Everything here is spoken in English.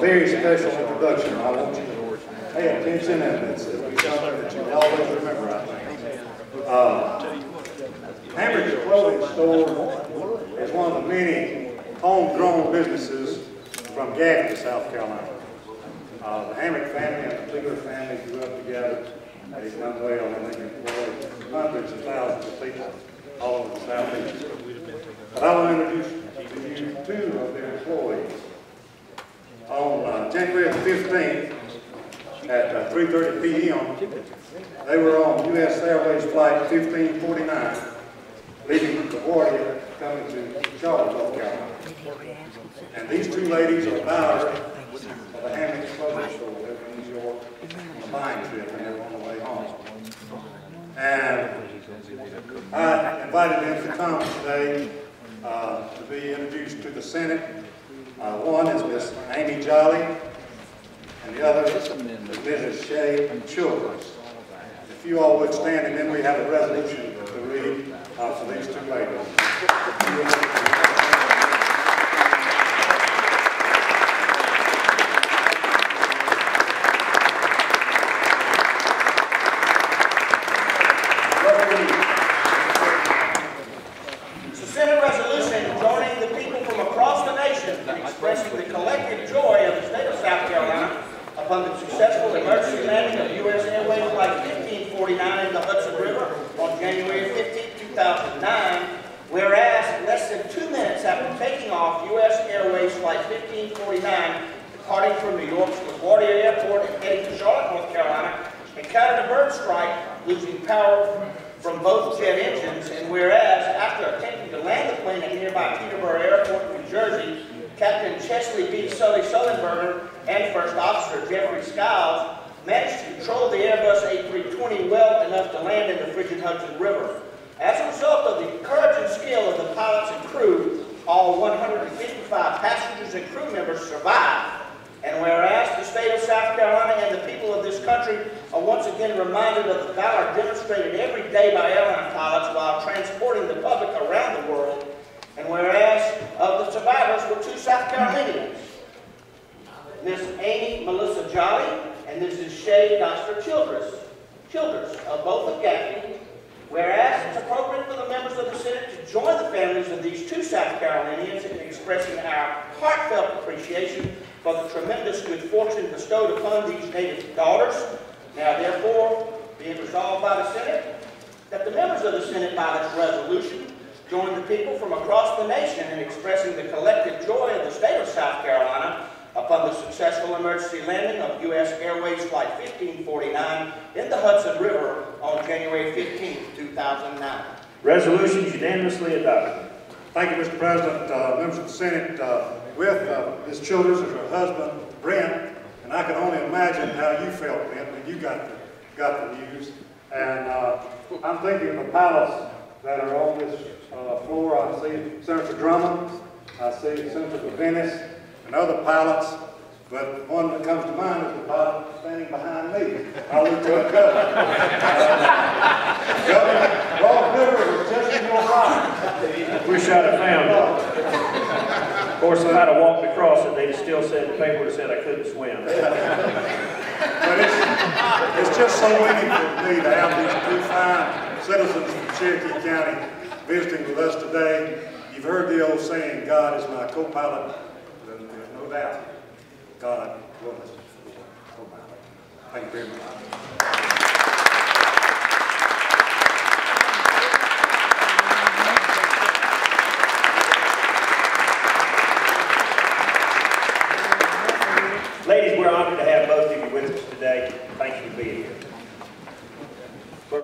very special introduction. I want you to pay attention, and it's something that you'll always remember, I think. Hammer's Clothing Store is one of the many homegrown businesses from Gaffney, South Carolina. The Hammer family and the Peeler family grew up together. They've done well, and they've employed hundreds of thousands of people all over the Southeast. But I will introduce to you two of their employees. On January the 15th at 3:30 p.m., they were on U.S. Airways Flight 1549, leaving LaGuardia, coming to Charlotte, North Carolina. And these two ladies are buyers of the Hammer Clothing Store over in New York on a buying trip, and they were on the way home. And I invited them to come today to be introduced to the Senate. One is Miss Amy Jolly, and the other is Mrs. Shay Childress. If you all would stand, and then we have a resolution to read for these two ladies. Expressing the collective joy of the state of South Carolina upon the successful emergency landing of U.S. Airways Flight 1549 in the Hudson River on January 15, 2009, whereas less than 2 minutes after taking off U.S. Airways Flight 1549, departing from New York's LaGuardia Airport and heading to Charlotte, North Carolina, encountered a bird strike, losing power from both jet engines, and whereas after attempting to land the plane at nearby Peterborough Airport, New Jersey, Captain Chesley B. Sully Sullenberger and First Officer Jeffrey Skiles managed to control the Airbus A320 well enough to land in the frigid Hudson River. As a result of the courage and skill of the pilots and crew, all 155 passengers and crew members survived. And whereas the state of South Carolina and the people of this country are once again reminded of the valor demonstrated every day by airline pilots while transporting the public around the world, and whereas of the survivors were two South Carolinians, Miss Amy Melissa Jolly and Mrs. Shay Doster Childress of both of Gaffney, whereas it's appropriate for the members of the Senate to join the families of these two South Carolinians in expressing our heartfelt appreciation for the tremendous good fortune bestowed upon these native daughters. Now, therefore, be it resolved by the Senate that the members of the Senate, by this resolution, join the people from across the nation in expressing the collective joy of the state of South Carolina upon the successful emergency landing of U.S. Airways Flight 1549 in the Hudson River on January 15, 2009. Resolution unanimously adopted. Thank you, Mr. President. Members of the Senate, with Ms. Childress as her husband, Brent, and I can only imagine how you felt, Brent, when you got the news. And I'm thinking of the pilots that are on this floor. I see Senator Drummond, I see Senator Venice, and other pilots, but one that comes to mind is the pilot standing behind me, our Lieutenant Governor. Governor, Broad River was just in your mind. Wish I'd have found it. Of course, if I'd have walked across it, they'd have still said, the paper would have said I couldn't swim. But it's just so meaningful to me to have these two fine citizens from Cherokee County visiting with us today. You've heard the old saying, God is my co-pilot. There's no doubt God was co-pilot. Thank you very much. Ladies, we're honored to have both of you with us today. Thank you for being here.